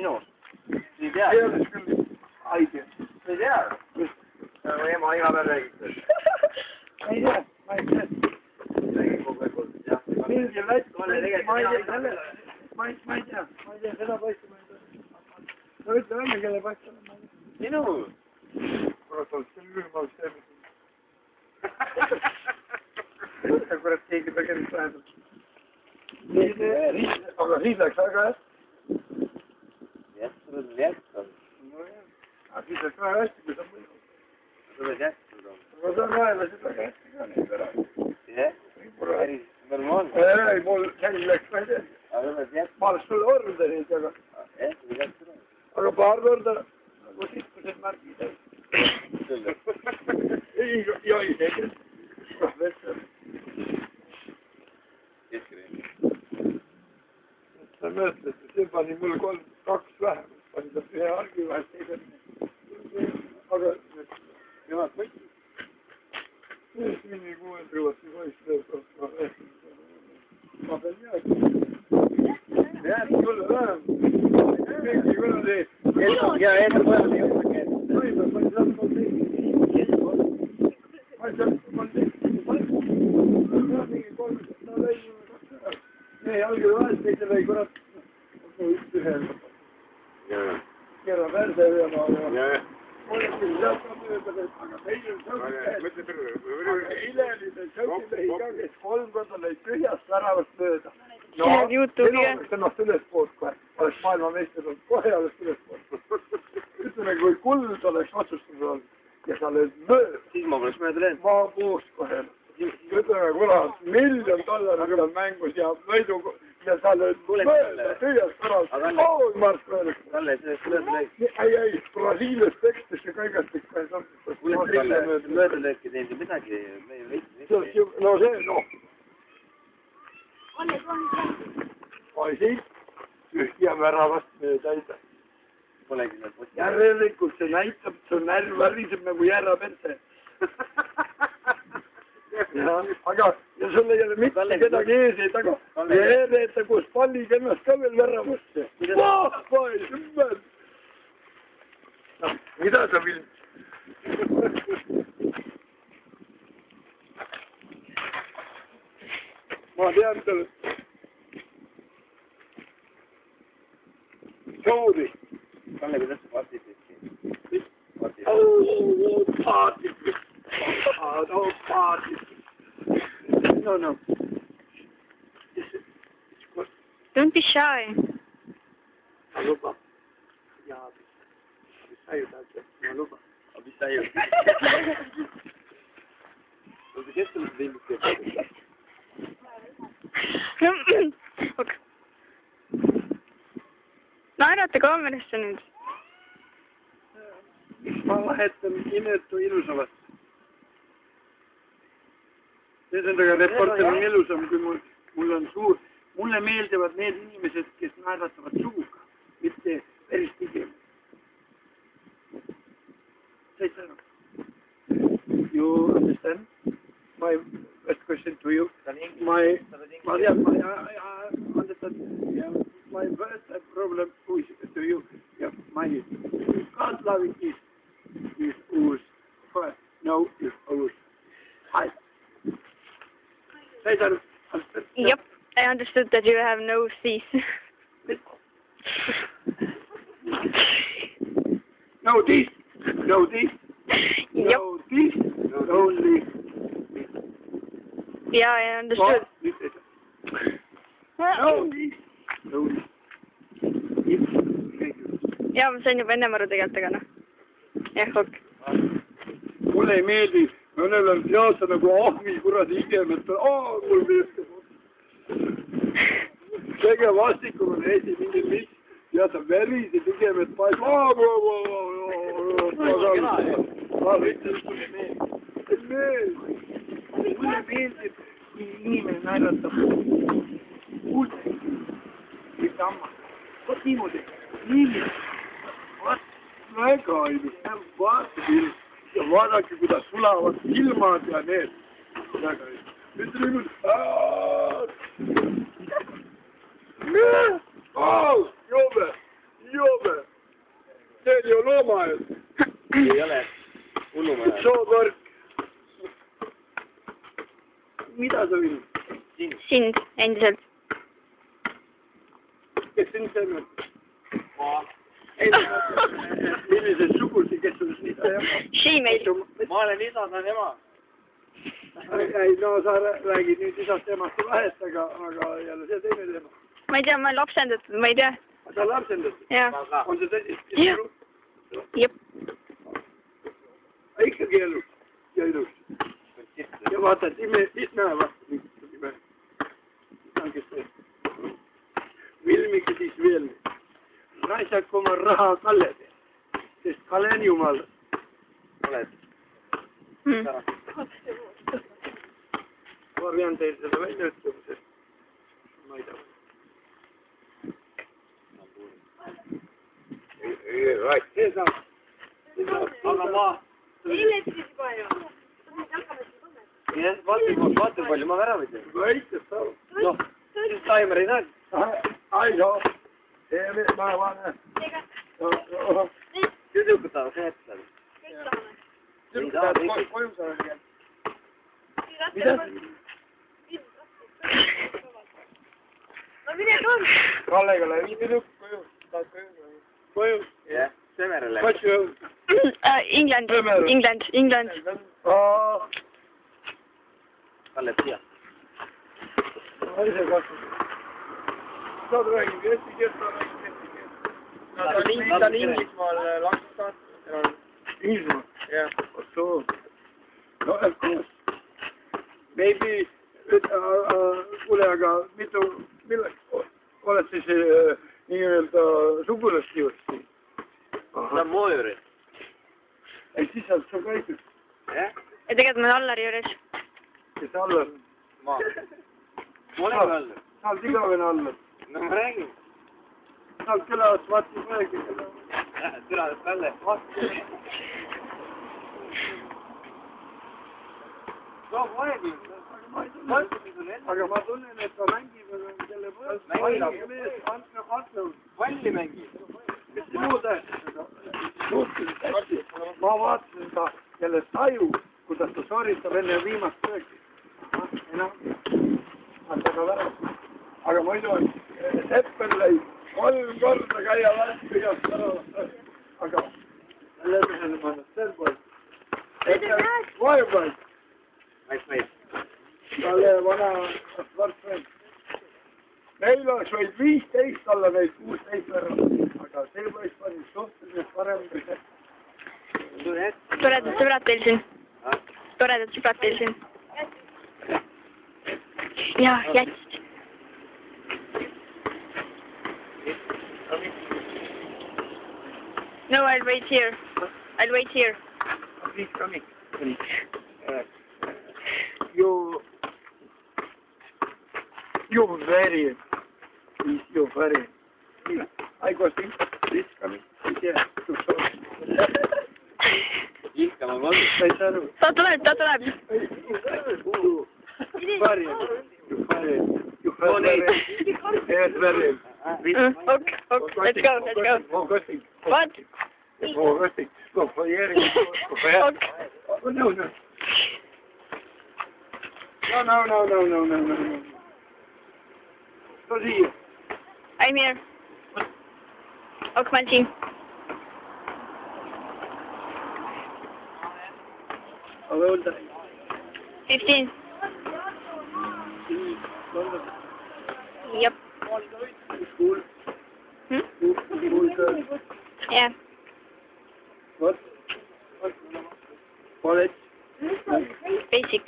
Minu. Ei tea. Ei oleks küll haige. Ei tea. Mu ema iga päev räägib. Ei tea, ma ei tea. Räägib kogu aeg olnud, jah. Mingi lätt, ma ei tea, ma ei tea, seda paista ma ei tea. No ütle välja, kelle paista on, ma ei tea. Minu. Kurat, oleks küll küll, ma oleks teemist. Kurat, keegi põgenist läheb. Aga siis läks väga hästi. Jah, sul on jätkab. No jah, aga siis läks väga hästi, kui sa mõjud. Sul on jätkab. Aga sa raevasid väga hästi ka neid ära. Jah? Päris normaalne. Ei, mul käi läks väga hästi. Aga sul on jätkab. Ma oleks sulle orderid, aga... Jah, sul on jätkab. Aga paar korda, nagu sitkused märgid ei. Ei, ei, ei. Professor. Keskri. Sa mõtled, et see pani mul 2 vähem. Pani ta ühe argi vahest. Aga... Jumat võttis. Mingi 6 rõvasti poiss lõeb. Ma pean jääda. Jääd sulle vähem. Mingi kuradi. Ja ees on vaja nii õppagi. Ma ei saa ma ei saa mingi 3 ta läinud. Ei, algi vahest teise lõi kurat. Üks ühel. Kerra värde ja mul on küll sealt ka mööda, aga meil on sõukimehed. Eile oli meil sõukimehi ka, kes 3 korda lõid tühjast väravast mööda. No, sinu oleks ennast ülespoolt kohe. Oleks maailmameister olnud, kohe oleks ülespoolt. Ütleme, kui kuld oleks otsustus olnud ja sa lööd mööda. Siis ma poleks mööda löönud. Ma puust kohe. Ütleme, kurat, $1 miljon on mängus ja võidu ja sa lööd mööda tühjast väravast. Oh, Mars mööda. Kalle, sellest mööda lööki. Ei, Brasiilias tekstisse kõigestik kohe saab. Kuule, Kalle, mööda lööki teinud midagi. No see, noh. Oi siit, tühja väravast mööda ei tea. Polegi seal posti. Järelikult see näitab, et su närv väriseb nagu järrapense. Aga ja sul ei ole mitte kedagi ees ei taga. Ja ereeta koos palliga ennast ka veel väravasse. Vahvai, sümbel! Mida sa vil? Ma tean talle. Soori. Kalle, kuidas sa partid võtsid? Partid. Partid. No. Don't be shy. Luba. Ja, abisaju tahtnud. Ma luba. Abisaju. Olgu keskenud teinud. Okay. Naerate kaamerasse nüüd. Ma vahetan inetu ilusavat. Ühesõnaga, reporter on ilusam, kui mul on suur. Mulle meeldivad need inimesed, kes naeratavad suuga, mitte päris pigem. Said aru? You understand? My first question to you. I understand. Yeah, my first problem to you. Yeah, my God loving is ours. No, is ours. Hi. Said aru? Yep, I understood that you have no teeth. No teeth. No teeth. Yep. No teeth. Only. Yeah, I understood. No teeth. No teeth. Ja, ma sain juba ennem aru tegelikult, aga noh. Jah, ok. Mulle ei meeldi. Mõnel on seasa nagu ahmi kuradi igemet. Mul meeldi. Kõige vastikum on Eesti mingi mis. Ja sa värise igemet paib. Mulle meeldib, kui inimene naeratab. Kuulge. Mitte amma. Vot niimoodi. Niimoodi. Vot. Väga ilus. Vaata ilus. Ja vaadake, kuidas sulavad silmad ja need. Väga ilus. Ütle niimoodi. Jobe. joome. See on ju loomaaed. Ei ole hullumaja. Soopark. Mida sa võid? Sind, endiselt. Kes sind sõnnud? Millised sugusid, kes sul mida jagab? She-mail. Ma olen isa, ta on ema. Ei, no sa räägid nüüd isast emast vahet, aga jälle see teine teema. Ma ei tea, ma olen lapsendatud, ma ei tea. Ta on lapsendatud? Jah. On see tõsist? Jah. Jep. Ikkagi elus ja elus. Ja vaata, et näe vastu. Vilmike siis veel. Raisak oma raha Kalle teeb. Sest Kalle on jumal. Oled. Ma pean teil seda välja ütlema, sest ma ei tea. See saab. Aga ma... Jah, vaata palju ma väravaid teen. Väikest saab. Noh, siis Taimar ei näe. Ai joo. Ma vaan... Tüdrukud tahavad seletada. Tüdrukud tahavad koju saada vielä. Mitä? No mine koju. Kallega läbi tüdruk koju. Tahad koju? Koju? Jah, Semerele. Koju. England. Kalle siia. Ma ise kasvan. Saad räägib eesti keelt, ta räägib eesti keelt. Ta on Inglismaal laksussaat. Inglismaal? Jah. Soo. No, of course. Maybe, kuule, aga oled siis nii-öelda sugulast juurde? Ta on Moojurid. Ei, siis saad sa käitud. Jah? Ja tegelikult ma olen Allari juures. Kes Allar? Ma olen Allar. Sa oled igavene Allar. No ma räägin. Sa oled kõlavast Vati poegi. Türadest Kalle. No poegi. Aga ma tunnen, et ta mängib selle põõst. Palli mängib. Mitte muu tähtsega. Ma vaatasin ta selle taju, kuidas ta soritab enne viimast sööki. Aga muidu on Seppel lõi 3 korda käia vastu igast pärast. Aga läbisele pannud sel pool. Vaevaid. Nice. Talle vana svartfrend. Meil oleks võid 15 olla neid 16 verra. Aga see poiss pani suhteliselt parem. Toredad sõbrad teil siin. Ja, jätsid. No, I'll wait here. Come. You're very. I go think this coming. Yeah. Ihkama mõnda. Sa ei saa aru. Ta tuleb. Ok, let's go. What? No. Go here. I'm here. Ok, Maltin. How old are you? 15. Yep. School? School girl. Yeah. What? College? Basic.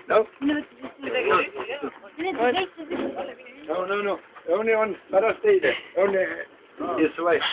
No? No. Only on pärast teile. Only his wife.